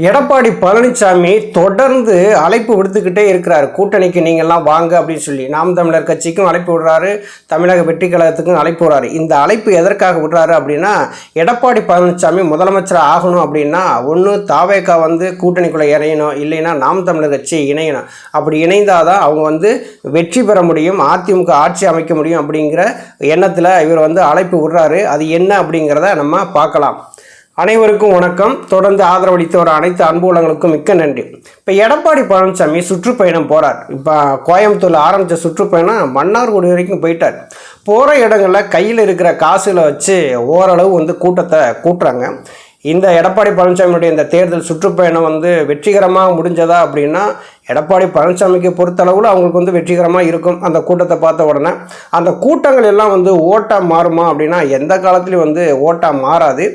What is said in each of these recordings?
எடப்பாடி பழனிசாமி தொடர்ந்து அழைப்பு விடுத்துக்கிட்டே இருக்கிறார். கூட்டணிக்கு நீங்கள்லாம் வாங்க அப்படின்னு சொல்லி நாம் தமிழர் கட்சிக்கும் அழைப்பு விடுறாரு, தமிழக வெற்றி கழகத்துக்கும் அழைப்பு விடுறாரு. இந்த அழைப்பு எதற்காக விடுறாரு அப்படின்னா, எடப்பாடி பழனிசாமி முதலமைச்சர் ஆகணும் அப்படின்னா ஒன்று தாவேகா கூட்டணிக்குள்ளே இணையணும், இல்லைன்னா நாம் தமிழர் கட்சி இணையணும். அப்படி இணைந்தாதான் அவங்க வெற்றி பெற முடியும், அதிமுக ஆட்சி அமைக்க முடியும் அப்படிங்கிற எண்ணத்தில் இவர் அழைப்பு விடுறாரு. அது என்ன அப்படிங்கிறத நம்ம பார்க்கலாம். அனைவருக்கும் வணக்கம். தொடர்ந்து ஆதரவளித்த ஒரு அனைத்து அன்புலங்களுக்கும் மிக்க நன்றி. இப்போ எடப்பாடி பழனிசாமி சுற்றுப்பயணம் போகிறார். இப்போ கோயம்புத்தூரில் ஆரம்பித்த சுற்றுப்பயணம் மன்னார்குடி வரைக்கும் போயிட்டார். போகிற இடங்களில் கையில் இருக்கிற காசுகளை வச்சு ஓரளவு கூட்டத்தை கூட்டுறாங்க. இந்த எடப்பாடி பழனிசாமியுடைய இந்த தேர்தல் சுற்றுப்பயணம் வெற்றிகரமாக முடிஞ்சதா அப்படின்னா, எடப்பாடி பழனிசாமிக்கு பொறுத்தளவில் அவங்களுக்கு வெற்றிகரமாக இருக்கும். அந்த கூட்டத்தை பார்த்த உடனே அந்த கூட்டங்கள் எல்லாம் ஓட்டாக மாறுமா அப்படின்னா, எந்த காலத்துலேயும் ஓட்டாக மாறாது.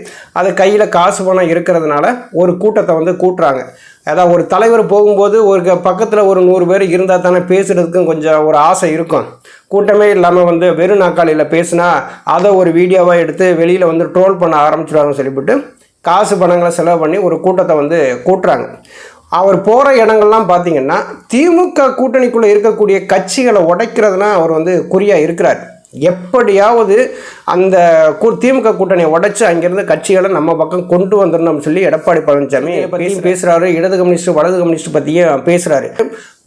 அது கையில் காசு பணம் இருக்கிறதுனால ஒரு கூட்டத்தை கூட்டுறாங்க. அதாவது ஒரு தலைவர் போகும்போது ஒரு பக்கத்தில் ஒரு 100 பேர் இருந்தால் தானே பேசுகிறதுக்கும் கொஞ்சம் ஒரு ஆசை இருக்கும். கூட்டமே இல்லாமல் வெறும் நாற்காலியில் பேசினா அதை ஒரு வீடியோவாக எடுத்து வெளியில் ட்ரோல் பண்ண ஆரம்பிச்சிடுவாங்கன்னு சொல்லிவிட்டு காசு பணங்களை செலவு பண்ணி ஒரு கூட்டத்தை கூட்டுறாங்க. அவர் போகிற இடங்கள்லாம் பார்த்திங்கன்னா திமுக கூட்டணிக்குள்ளே இருக்கக்கூடிய கட்சிகளை உடைக்கிறதுனா அவர் குறியாக இருக்கிறார். எப்படியாவது அந்த திமுக கூட்டணியை உடைச்சு அங்கேருந்து கட்சிகளை நம்ம பக்கம் கொண்டு வந்துடணும்னு சொல்லி எடப்பாடி பழனிசாமி பேசுகிறாரு. இடது கம்யூனிஸ்ட் வலது கம்யூனிஸ்ட் பற்றியும் பேசுகிறாரு.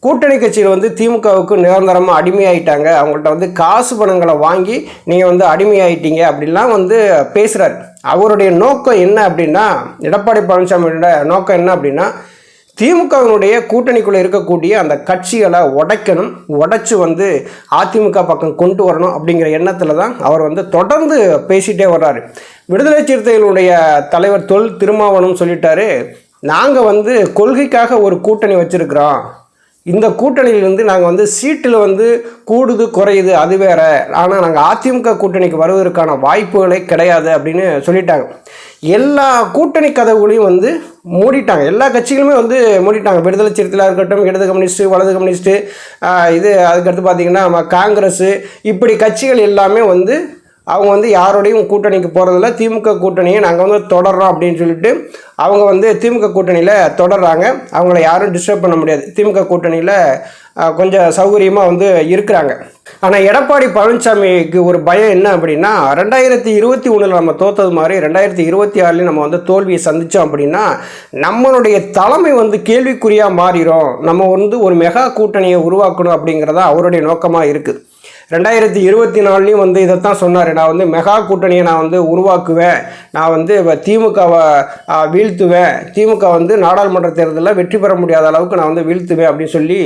கூட்டணி கட்சியில் திமுகவுக்கு நிரந்தரமாக அடிமையாயிட்டாங்க, அவங்கள்ட்ட காசு பணங்களை வாங்கி நீங்கள் அடிமையாயிட்டீங்க அப்படின்லாம் பேசுகிறார். அவருடைய நோக்கம் என்ன அப்படின்னா, எடப்பாடி பழனிசாமியோட நோக்கம் என்ன அப்படின்னா, திமுகவினுடைய கூட்டணிக்குள்ளே இருக்கக்கூடிய அந்த கட்சிகளை உடைக்கணும், உடைச்சு அதிமுக பக்கம் கொண்டு வரணும் அப்படிங்கிற எண்ணத்தில் தான் அவர் தொடர்ந்து பேசிகிட்டே வர்றாரு. விடுதலை சிறுத்தைகளுடைய தலைவர் தொல் திருமாவளவன் சொல்லிட்டாரு, நாங்கள் கொள்கைக்காக ஒரு கூட்டணி வச்சுருக்கிறோம், இந்த கூட்டணியிலிருந்து நாங்கள் சீட்டில் கூடுது குறையுது அது வேற, ஆனால் நாங்கள் அதிமுக கூட்டணிக்கு வருவதற்கான வாய்ப்புகளே கிடையாது அப்படின்னு சொல்லிட்டாங்க. எல்லா கூட்டணி கதவுகளையும் மூடிட்டாங்க. எல்லா கட்சிகளுமே மூடிட்டாங்க. விடுதலை சிறுத்தைகளாக இருக்கட்டும், இடது கம்யூனிஸ்ட்டு வலது கம்யூனிஸ்ட்டு, அதுக்கடுத்து பார்த்திங்கன்னா காங்கிரஸ், இப்படி கட்சிகள் எல்லாமே அவங்க யாரோடையும் கூட்டணிக்கு போகிறதில்ல. திமுக கூட்டணியை நாங்கள் தொடர்றோம் அப்படின்னு சொல்லிட்டு அவங்க திமுக கூட்டணியில் தொடர்றாங்க. அவங்கள யாரும் டிஸ்டர்ப் பண்ண முடியாது. திமுக கூட்டணியில் கொஞ்சம் சௌகரியமாக இருக்கிறாங்க. ஆனால் எடப்பாடி பழனிசாமிக்கு ஒரு பயம் என்ன அப்படின்னா, 2021 நம்ம தோற்றது மாதிரி 2026 நம்ம தோல்வியை சந்தித்தோம் அப்படின்னா நம்மளுடைய தலைமை கேள்விக்குறியாக மாறிடும். நம்ம ஒரு மெகா கூட்டணியை உருவாக்கணும் அப்படிங்கிறதா அவருடைய நோக்கமாக இருக்குது. 2024 இதைத்தான் சொன்னார். நான் மெகா கூட்டணியை நான் உருவாக்குவேன், நான் திமுகவை வீழ்த்துவேன், திமுக நாடாளுமன்ற தேர்தலில் வெற்றி பெற முடியாத அளவுக்கு நான் வீழ்த்துவேன் அப்படின்னு சொல்லி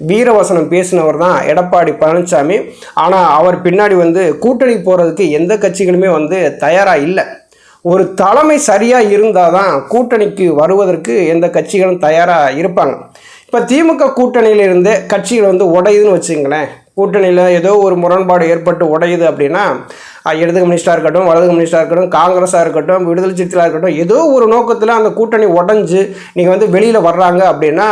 வீரவசனம் பேசினவர் தான் எடப்பாடி பழனிசாமி. ஆனால் அவர் பின்னாடி கூட்டணி போகிறதுக்கு எந்த கட்சிகளுமே தயாராக இல்லை. ஒரு தலைமை சரியாக இருந்தால் தான் கூட்டணிக்கு வருவதற்கு எந்த கட்சிகளும் தயாராக இருப்பாங்க. இப்போ திமுக கூட்டணியிலிருந்து கட்சிகள் உடையுதுன்னு வச்சுங்களேன், கூட்டணியில் ஏதோ ஒரு முரண்பாடு ஏற்பட்டு உடையுது அப்படின்னா, இடது கம்யூனிஸ்டாக இருக்கட்டும், வலது கம்யூனிஸ்டாக இருக்கட்டும், காங்கிரஸாக இருக்கட்டும், விடுதலை சிறுத்தைகளாக இருக்கட்டும், ஏதோ ஒரு நோக்கத்தில் அந்த கூட்டணி உடஞ்சி நீங்கள் வெளியில் வர்றாங்க அப்படின்னா,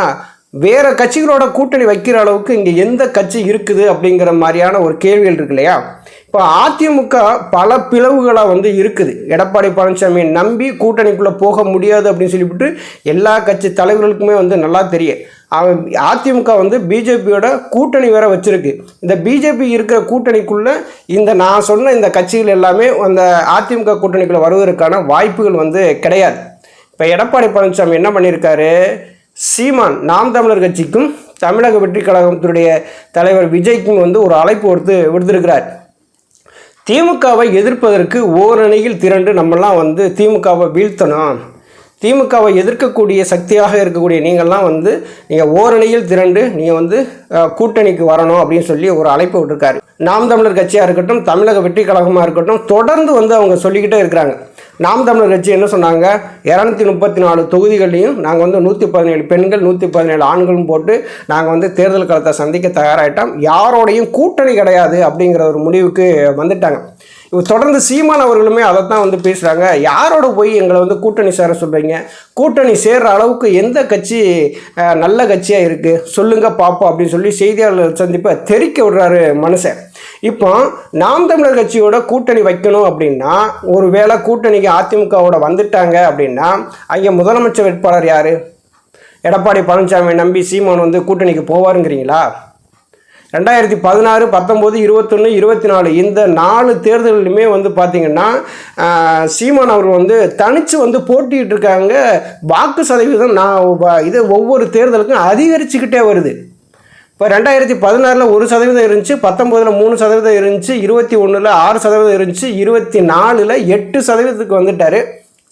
வேறு கட்சிகளோட கூட்டணி வைக்கிற அளவுக்கு இங்கே எந்த கட்சி இருக்குது அப்படிங்கிற மாதிரியான ஒரு கேள்விகள் இருக்கு இல்லையா? இப்போ அதிமுக பல பிளவுகளாக இருக்குது. எடப்பாடி பழனிசாமியை நம்பி கூட்டணிக்குள்ளே போக முடியாது அப்படின்னு சொல்லிவிட்டு எல்லா கட்சி தலைவர்களுக்குமே நல்லா தெரியும். அதிமுக பிஜேபியோட கூட்டணி வேற வச்சிருக்கு. இந்த பிஜேபி இருக்கிற கூட்டணிக்குள்ளே நான் சொன்ன இந்த கட்சிகள் எல்லாமே அந்த அதிமுக கூட்டணிக்குள்ளே வருவதற்கான வாய்ப்புகள் கிடையாது. இப்போ எடப்பாடி பழனிசாமி என்ன பண்ணியிருக்காரு, சீமான் நாம் தமிழர் கட்சிக்கும் தமிழக வெற்றி கழகத்துடைய தலைவர் விஜய்க்கும் ஒரு அழைப்பு விடுத்திருக்கிறார். திமுகவை எதிர்ப்பதற்கு ஓரணியில் திரண்டு நம்மெல்லாம் திமுகவை வீழ்த்தணும், திமுகவை எதிர்க்கக்கூடிய சக்தியாக இருக்கக்கூடிய நீங்கள்லாம் நீங்கள் ஓரணியில் திரண்டு நீங்கள் கூட்டணிக்கு வரணும் அப்படின்னு சொல்லி ஒரு அழைப்பு விட்டுருக்காரு. நாம் தமிழர் கட்சியாக இருக்கட்டும், தமிழக வெற்றி கழகமாக இருக்கட்டும், தொடர்ந்து அவங்க சொல்லிக்கிட்டே இருக்கிறாங்க. நாம் தமிழர் கட்சி என்ன சொன்னாங்க, 234 தொகுதிகளையும் நாங்கள் 117 பெண்கள் 117 ஆண்களும் போட்டு நாங்கள் தேர்தல் களத்தை சந்திக்க தயாராகிட்டோம், யாரோடையும் கூட்டணி கிடையாது அப்படிங்கிற ஒரு முடிவுக்கு வந்துட்டாங்க. தொடர்ந்து சீமான் அவர்களுமே அதைத்தான் பேசுகிறாங்க. யாரோட போய் எங்களை கூட்டணி சேர சொல்கிறீங்க, கூட்டணி சேர்கிற அளவுக்கு எந்த கட்சி நல்ல கட்சியாக இருக்குது சொல்லுங்கள் பார்ப்போம் அப்படின்னு சொல்லி செய்தியாளர் சந்திப்பை தெரிக்க விடுறாரு மனுஷன். இப்போ நாம் தமிழர் கட்சியோட கூட்டணி வைக்கணும் அப்படின்னா, ஒரு வேளை கூட்டணிக்கு அதிமுகவோட வந்துட்டாங்க அப்படின்னா அங்கே முதலமைச்சர் வேட்பாளர் யார்? எடப்பாடி பழனிசாமி நம்பி சீமான் வந்து கூட்டணிக்கு போவாருங்கிறீங்களா? 2016, 19, 21, 24 இந்த 4 தேர்தலுமே வந்து பார்த்திங்கன்னா சீமான் அவர் வந்து தனித்து வந்து போட்டிகிட்டு இருக்காங்க. வாக்கு சதவீதம் இது ஒவ்வொரு தேர்தலுக்கும் அதிகரிச்சுக்கிட்டே வருது. இப்போ 2016 1% இருந்துச்சு, 19 3% இருந்துச்சு, 21 6% இருந்துச்சு, 24 8% வந்துட்டார்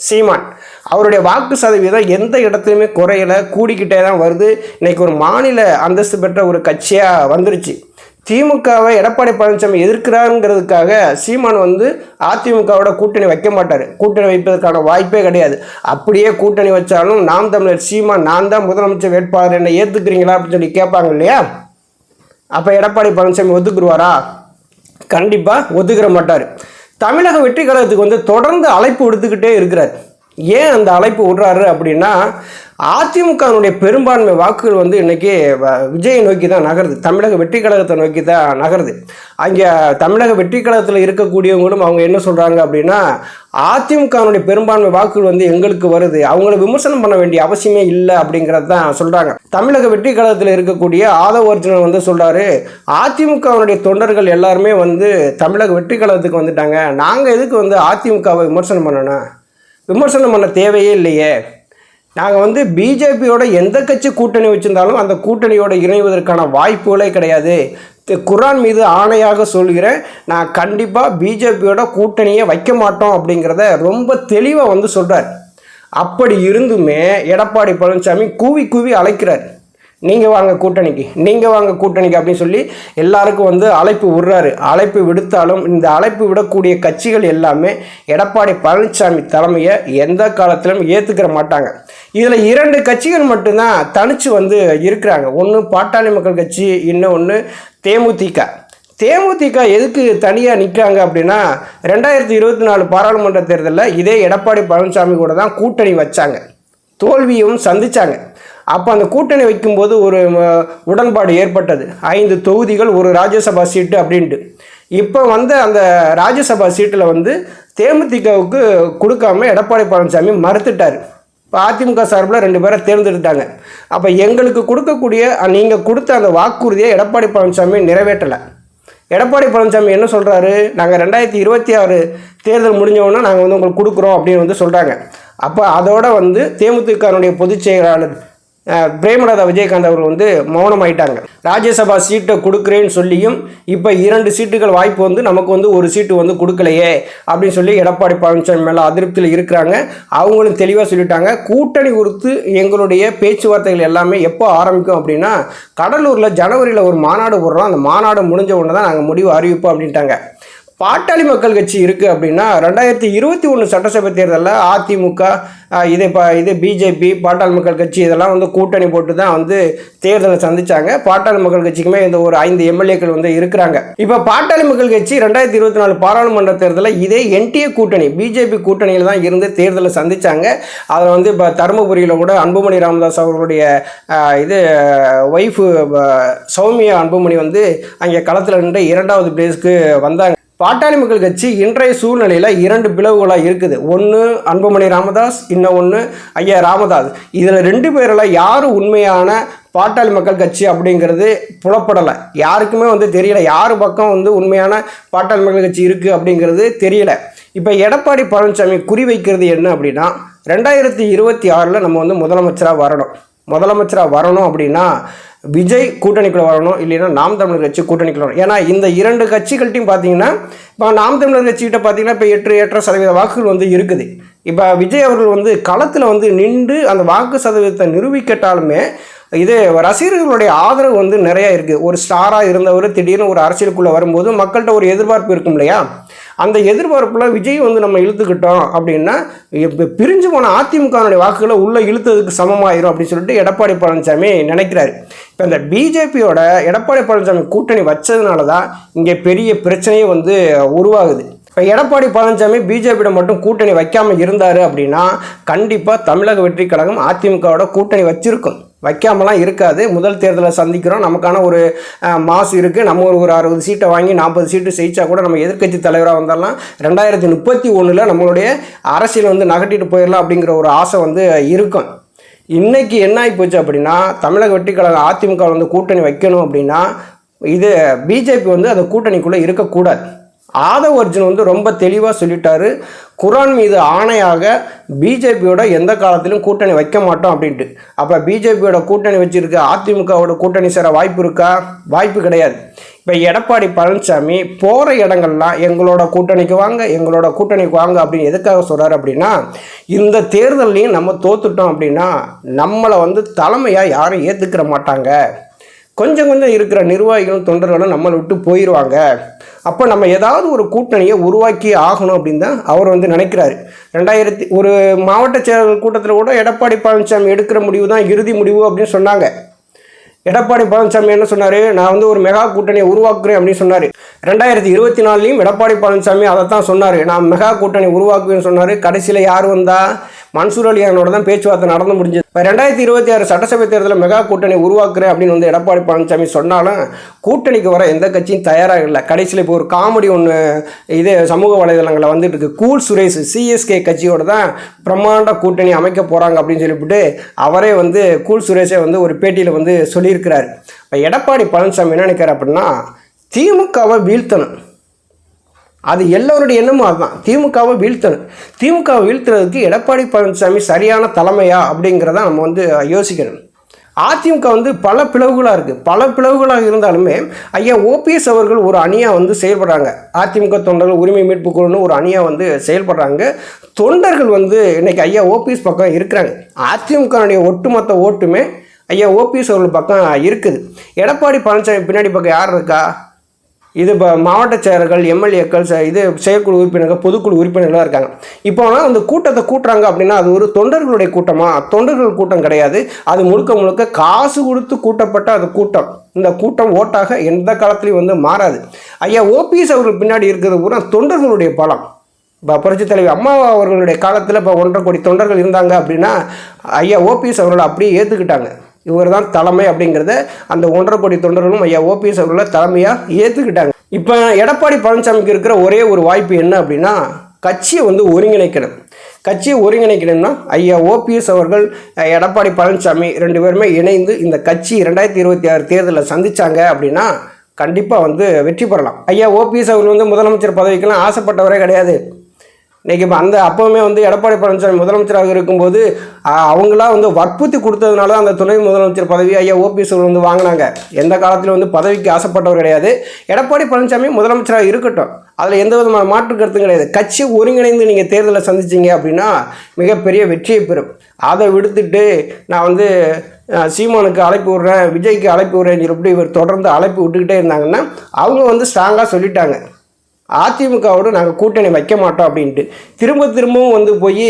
சீமான். அவருடைய வாக்கு சதவீதம் எந்த இடத்துலையுமே குறையலை, கூடிக்கிட்டே தான் வருது. இன்றைக்கி ஒரு மாநில அந்தஸ்து பெற்ற ஒரு கட்சியாக வந்துருச்சு. திமுகவை எடப்பாடி பழனிசாமி எதிர்க்கிறாருங்கிறதுக்காக சீமான் வந்து அதிமுகவோட கூட்டணி வைக்க மாட்டார். கூட்டணி வைப்பதற்கான வாய்ப்பே கிடையாது. அப்படியே கூட்டணி வச்சாலும் நாம் தமிழர் சீமான் நான் தான் முதலமைச்சர் வேட்பாளர், என்னை ஏற்றுக்கிறீங்களா அப்படின்னு சொல்லி கேட்பாங்க இல்லையா? அப்போ எடப்பாடி பழனிசாமி ஒத்துக்குருவாரா? கண்டிப்பாக ஒத்துக்கிற மாட்டார். தமிழக வெற்றி கழகத்துக்கு வந்து தொடர்ந்து அழைப்பு விடுத்துக்கிட்டே இருக்கிறார். ஏன் அந்த அழைப்பு விடுறாரு அப்படின்னா, அதிமுகனுடைய பெரும்பான்மை வாக்குகள் வந்து இன்றைக்கி விஜயை நோக்கி தான் நகருது, தமிழக வெற்றி கழகத்தை நோக்கி தான் நகருது. அங்கே தமிழக வெற்றி கழகத்தில் இருக்கக்கூடியவங்களும் அவங்க என்ன சொல்கிறாங்க அப்படின்னா, அதிமுகனுடைய பெரும்பான்மை வாக்குகள் வந்து எங்களுக்கு வருது, அவங்கள விமர்சனம் பண்ண வேண்டிய அவசியமே இல்லை அப்படிங்கிறது தான் சொல்கிறாங்க. தமிழக வெற்றி கழகத்தில் இருக்கக்கூடிய ஆதவ அர்ஜுனன் வந்து சொல்கிறாரு, அதிமுகனுடைய தொண்டர்கள் எல்லாருமே வந்து தமிழக வெற்றி கழகத்துக்கு வந்துட்டாங்க, நாங்கள் எதுக்கு வந்து அதிமுகவை விமர்சனம் பண்ணணும், விமர்சனம் பண்ண தேவையே இல்லையே, நாங்கள் வந்து பிஜேபியோட எந்த கட்சி கூட்டணி வச்சுருந்தாலும் அந்த கூட்டணியோட இணைவதற்கான வாய்ப்புகளே கிடையாது, குர்ஆன் மீது ஆணையாக சொல்கிறேன், நான் கண்டிப்பாக பிஜேபியோட கூட்டணியை வைக்க மாட்டோம் அப்படிங்கிறத ரொம்ப தெளிவாக வந்து சொல்கிறார். அப்படி இருந்துமே எடப்பாடி பழனிசாமி கூவி கூவி அழைக்கிறார், நீங்கள் வாங்க கூட்டணிக்கு, நீங்கள் வாங்க கூட்டணிக்கு அப்படின்னு சொல்லி எல்லாருக்கும் வந்து அழைப்பு விடுறாரு. அழைப்பு விடுத்தாலும் இந்த அழைப்பு விடக்கூடிய கட்சிகள் எல்லாமே எடப்பாடி பழனிசாமி தலைமையை எந்த காலத்திலும் ஏற்றுக்கிற மாட்டாங்க. இதில் 2 கட்சிகள் மட்டும்தான் தனித்து வந்து இருக்கிறாங்க. ஒன்று பாட்டாளி மக்கள் கட்சி, இன்னொன்று தேமுதிக. தேமுதிக எதுக்கு தனியாக நிற்காங்க அப்படின்னா, 2024 பாராளுமன்ற தேர்தலில் இதே எடப்பாடி பழனிசாமி கூட தான் கூட்டணி வச்சாங்க, தோல்வியும் சந்தித்தாங்க. அப்போ அந்த கூட்டணி வைக்கும்போது ஒரு உடன்பாடு ஏற்பட்டது, 5 தொகுதிகள், ஒரு ராஜ்யசபா சீட்டு அப்படின்ட்டு. இப்போ வந்து அந்த ராஜ்யசபா சீட்டில் வந்து தேமுதிகவுக்கு கொடுக்காம எடப்பாடி பழனிசாமி மறுத்துட்டார். இப்போ அதிமுக சார்பில் 2 பேரை தேர்ந்தெடுத்தாங்க. அப்போ எங்களுக்கு கொடுக்கக்கூடிய நீங்கள் கொடுத்த அந்த வாக்குறுதியை எடப்பாடி பழனிசாமி நிறைவேற்றலை. எடப்பாடி பழனிசாமி என்ன சொல்கிறாரு, நாங்கள் 2026 தேர்தல் முடிஞ்சவொன்னே நாங்கள் வந்து உங்களுக்கு கொடுக்குறோம் அப்படின்னு வந்து சொல்கிறாங்க. அப்போ அதோட வந்து தேமுதிகனுடைய பொதுச் செயலாளர் பிரேமலதா விஜயகாந்த் அவர் வந்து மௌனமாயிட்டாங்க. ராஜ்யசபா சீட்டை கொடுக்குறேன்னு சொல்லியும் இப்போ 2 சீட்டுகள் வாய்ப்பு வந்து நமக்கு வந்து ஒரு சீட்டு வந்து கொடுக்கலையே அப்படின்னு சொல்லி எடப்பாடி பழனிசாமி மேலே அதிருப்தியில் இருக்கிறாங்க. அவங்களும் தெளிவாக சொல்லிட்டாங்க, கூட்டணி குறித்து எங்களுடைய பேச்சுவார்த்தைகள் எல்லாமே எப்போ ஆரம்பிக்கும் அப்படின்னா, கடலூரில் ஜனவரியில் ஒரு மாநாடு போடுறோம், அந்த மாநாடு முடிஞ்ச உடனே தான் நாங்கள் முடிவு அறிவிப்போம் அப்படின்ட்டாங்க. பாட்டாளி மக்கள் கட்சி இருக்குது அப்படின்னா 2021 சட்டசபை தேர்தலில் அதிமுக இது பிஜேபி பாட்டாளி மக்கள் கட்சி இதெல்லாம் வந்து கூட்டணி போட்டு தான் வந்து தேர்தலை சந்திச்சாங்க. பாட்டாளி மக்கள் கட்சிக்குமே இந்த ஒரு 5 எம்எல்ஏக்கள் வந்து இருக்கிறாங்க. இப்போ பாட்டாளி மக்கள் கட்சி 2024 பாராளுமன்ற தேர்தலில் இதே என்டிஏ கூட்டணி பிஜேபி கூட்டணியில் தான் இருந்து தேர்தலை சந்திச்சாங்க. அதில் வந்து இப்போ தருமபுரியில் கூட அன்புமணி ராமதாஸ் அவர்களுடைய ஒய்ஃபு சௌமியா அன்புமணி வந்து அங்கே களத்தில் நின்று 2வது பிளேஸ்க்கு வந்தாங்க. பாட்டாளி மக்கள் கட்சி இன்றைய சூழ்நிலையில் 2 பிளவுகளாக இருக்குது. ஒன்று அன்புமணி ராமதாஸ், இன்னொன்று ஐயா ராமதாஸ். இதில் 2 பேரில் யார் உண்மையான பாட்டாளி மக்கள் கட்சி அப்படிங்கிறது புலப்படலை, யாருக்குமே வந்து தெரியலை, யார் பக்கம் வந்து உண்மையான பாட்டாளி மக்கள் கட்சி இருக்குது அப்படிங்கிறது தெரியலை. இப்போ எடப்பாடி பழனிசாமி குறி வைக்கிறது என்ன அப்படின்னா, 2026 நம்ம வந்து முதலமைச்சராக வரணும் அப்படின்னா விஜய் கூட்டணிக்குள்ள வரணும், இல்லைன்னா நாம் தமிழர் கட்சி கூட்டணிக்குள்ள வரணும். ஏன்னா இந்த 2 கட்சிகள்ட்டையும் பார்த்தீங்கன்னா, இப்போ நாம் தமிழர் கட்சிகிட்ட பார்த்தீங்கன்னா இப்போ 8.5% வாக்குகள் வந்து இருக்குது. இப்போ விஜய் அவர்கள் வந்து களத்தில் வந்து நின்று அந்த வாக்கு சதவீதத்தை நிரூபிக்கட்டாலுமே இது ரசிகர்களுடைய ஆதரவு வந்து நிறையா இருக்குது. ஒரு ஸ்டாராக இருந்தவர் திடீர்னு ஒரு அரசியலுக்குள்ளே வரும்போது மக்கள்கிட்ட ஒரு எதிர்பார்ப்பு இருக்கும் இல்லையா, அந்த எதிர்பார்ப்பில் விஜய் வந்து நம்ம இழுத்துக்கிட்டோம் அப்படின்னா இப்போ பிரிஞ்சு போன அதிமுகனுடைய வாக்குகளை உள்ளே இழுத்ததுக்கு சமமாயிரும் அப்படின்னு சொல்லிட்டு எடப்பாடி பழனிசாமி நினைக்கிறாரு. இப்போ இந்த பிஜேபியோட எடப்பாடி பழனிசாமி கூட்டணி வச்சதுனால தான் இங்கே பெரிய பிரச்சனையே வந்து உருவாகுது. இப்போ எடப்பாடி பழனிசாமி பிஜேபியோட மட்டும் கூட்டணி வைக்காமல் இருந்தார் அப்படின்னா கண்டிப்பாக தமிழக வெற்றி கழகம் அதிமுகவோட கூட்டணி வச்சிருக்கும், வைக்காமலாம் இருக்காது. முதல் தேர்தலை சந்திக்கிறோம், நமக்கான ஒரு மாசு இருக்குது, நம்ம ஒரு 60 சீட்டை வாங்கி 40 சீட்டு ஜெயிச்சா கூட நம்ம எதிர்க்கட்சி தலைவராக வந்தாலாம் 2031 நம்மளுடைய அரசியல் வந்து நகட்டிட்டு போயிடலாம் அப்படிங்கிற ஒரு ஆசை வந்து இருக்கும். இன்னைக்கு என்ன ஆகி போச்சு அப்படின்னா, தமிழக வெற்றி கழகம் அதிமுக வந்து கூட்டணி வைக்கணும் அப்படின்னா, இது பிஜேபி வந்து அந்த கூட்டணிக்குள்ளே இருக்கக்கூடாது. ஆதவ் அர்ஜுன் வந்து ரொம்ப தெளிவாக சொல்லிட்டாரு, குரான் மீது ஆணையாக பிஜேபியோட எந்த காலத்திலும் கூட்டணி வைக்க மாட்டோம் அப்படின்ட்டு. அப்போ பிஜேபியோட கூட்டணி வச்சுருக்க அதிமுகவோட கூட்டணி சேர வாய்ப்பு இருக்கா? வாய்ப்பு கிடையாது. இப்போ எடப்பாடி பழனிசாமி போகிற இடங்கள்லாம் எங்களோட கூட்டணிக்கு வாங்க, எங்களோட கூட்டணிக்கு வாங்க அப்படின்னு எதுக்காக சொல்கிறார் அப்படின்னா, இந்த தேர்தல்லையும் நம்ம தோத்துட்டோம் அப்படின்னா நம்மளை வந்து தலைமையாக யாரும் ஏற்றுக்கிற மாட்டாங்க, கொஞ்சம் இருக்கிற நிர்வாகிகளும் தொண்டர்களும் நம்மளை விட்டு போயிடுவாங்க, அப்போ நம்ம ஏதாவது ஒரு கூட்டணியை உருவாக்கி ஆகணும் அப்படின்னு தான் அவர் வந்து நினைக்கிறாரு. ஒரு மாவட்ட செயலர் கூட்டத்தில் கூட எடப்பாடி பழனிசாமி எடுக்கிற முடிவு தான் இறுதி முடிவு அப்படின்னு சொன்னாங்க. எடப்பாடி பழனிசாமி என்ன சொன்னார், நான் வந்து ஒரு மெகா கூட்டணியை உருவாக்குறேன் அப்படின்னு சொன்னார். 2024 எடப்பாடி பழனிசாமி அதை தான் சொன்னார், நான் மெகா கூட்டணி உருவாக்குவேன்னு சொன்னார். கடைசியில் யார் வந்தா? மன்சூர் அலியானோட தான் பேச்சுவார்த்தை நடந்து முடிஞ்சது. இப்போ 2026 சட்டசபை தேர்தலில் மெகா கூட்டணி உருவாக்குறேன் அப்படின்னு வந்து எடப்பாடி பழனிசாமி சொன்னாலும் கூட்டணிக்கு வர எந்த கட்சியும் தயாராக இல்லை. கடைசியில் இப்போ ஒரு காமெடி ஒன்று இது சமூக வலைதளங்களில் வந்துட்டு இருக்கு. கூல் சுரேஷ் சிஎஸ்கே கட்சியோட தான் பிரம்மாண்ட கூட்டணி அமைக்க போகிறாங்க அப்படின்னு சொல்லிவிட்டு அவரே வந்து கூல் சுரேஷே வந்து ஒரு பேட்டியில் வந்து சொல்லியிருக்கிறார். இப்போ எடப்பாடி பழனிசாமி என்ன நினைக்கிறார் அப்படின்னா, திமுகவை வீழ்த்தணும். அது எல்லோருடைய எண்ணமும் அதுதான், திமுகவை வீழ்த்தணும். திமுகவை வீழ்த்துறதுக்கு எடப்பாடி பழனிசாமி சரியான தலைமையா அப்படிங்கிறத நம்ம வந்து யோசிக்கணும். அதிமுக வந்து பல பிளவுகளாக இருக்குது. பல பிளவுகளாக இருந்தாலுமே ஐயா ஓபிஎஸ் அவர்கள் ஒரு அணியாக வந்து செயல்படுறாங்க. அதிமுக தொண்டர்கள் உரிமை மீட்பு குழுன்னு ஒரு அணியாக வந்து செயல்படுறாங்க. தொண்டர்கள் வந்து இன்றைக்கி ஐயா ஓபிஎஸ் பக்கம் இருக்கிறாங்க. அதிமுகனுடைய ஒட்டுமொத்த ஓட்டுமே ஐயா ஓபிஎஸ் அவர்கள் பக்கம் இருக்குது. எடப்பாடி பழனிசாமி பின்னாடி பக்கம் யார் இருக்கா? இது இப்போ மாவட்ட செயலர்கள், எம்எல்ஏக்கள், இது செயற்குழு உறுப்பினர்கள், பொதுக்குழு உறுப்பினர்களாக இருக்காங்க. இப்போ அந்த கூட்டத்தை கூட்டுறாங்க அப்படின்னா அது ஒரு தொண்டர்களுடைய கூட்டமா? தொண்டர்கள் கூட்டம் கிடையாது. அது முழுக்க காசு கொடுத்து கூட்டப்பட்ட அது கூட்டம். இந்த கூட்டம் ஓட்டாக எந்த காலத்துலையும் வந்து மாறாது. ஐயா ஓபிஎஸ் அவர்கள் பின்னாடி இருக்கிறது பூரா தொண்டர்களுடைய பலம். இப்போ புரட்சித் தலைவி அம்மா அவர்களுடைய காலத்தில் இப்போ 1.5 கோடி தொண்டர்கள் இருந்தாங்க அப்படின்னா ஐயா ஓபிஎஸ் அவர்களை அப்படியே ஏற்றுக்கிட்டாங்க. இவர் தான் தலைமை அப்படிங்கிறத அந்த 1.5 கோடி தொண்டர்களும் ஐயா ஓபிஎஸ் அவர்களை தலைமையாக ஏற்றுக்கிட்டாங்க. இப்போ எடப்பாடி பழனிசாமிக்கு இருக்கிற ஒரே ஒரு வாய்ப்பு என்ன அப்படின்னா, கட்சியை வந்து ஒருங்கிணைக்கணும். கட்சியை ஒருங்கிணைக்கணும்னா ஐயா ஓபிஎஸ் அவர்கள், எடப்பாடி பழனிசாமி 2 பேருமே இணைந்து இந்த கட்சி 2026 தேர்தலில் சந்தித்தாங்க அப்படின்னா கண்டிப்பாக வந்து வெற்றி பெறலாம். ஐயா ஓபிஎஸ் அவர்கள் வந்து முதலமைச்சர் பதவிக்கெல்லாம் ஆசைப்பட்டவரே கிடையாது. இன்றைக்கி இப்போ அப்போவுமே வந்து எடப்பாடி பழனிசாமி முதலமைச்சராக இருக்கும்போது அவங்களாம் வந்து வற்புறுத்தி கொடுத்ததுனால அந்த துணை முதலமைச்சர் பதவி ஐயா ஓபிஎஸ் வந்து வாங்கினாங்க. எந்த காலத்திலும் வந்து பதவிக்கு ஆசைப்பட்டவர் கிடையாது. எடப்பாடி பழனிசாமி முதலமைச்சராக இருக்கட்டும், அதில் எந்த விதமான மாற்று கருத்தும் கிடையாது. கட்சி ஒருங்கிணைந்து நீங்கள் தேர்தலை சந்திச்சிங்க அப்படின்னா மிகப்பெரிய வெற்றியை பெறும். அதை விடுத்துட்டு நான் வந்து சீமானுக்கு அழைப்பு விடுறேன், விஜய்க்கு அழைப்பு விடுறேன்னு சொல்லிட்டு இவர் தொடர்ந்து அழைப்பு விட்டுக்கிட்டே இருந்தாங்கன்னா அவங்க வந்து ஸ்ட்ராங்காக சொல்லிட்டாங்க, அதிமுகவோடு நாங்கள் கூட்டணி வைக்க மாட்டோம் அப்படின்ட்டு. திரும்பவும் வந்து போய்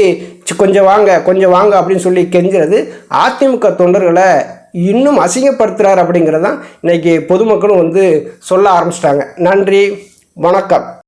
கொஞ்சம் வாங்க அப்படின்னு சொல்லி கெஞ்சுறது அதிமுக தொண்டர்களை இன்னும் அசிங்கப்படுத்துகிறார் அப்படிங்கிறதான் இன்றைக்கி பொதுமக்களும் வந்து சொல்ல ஆரம்பிச்சிட்டாங்க. நன்றி, வணக்கம்.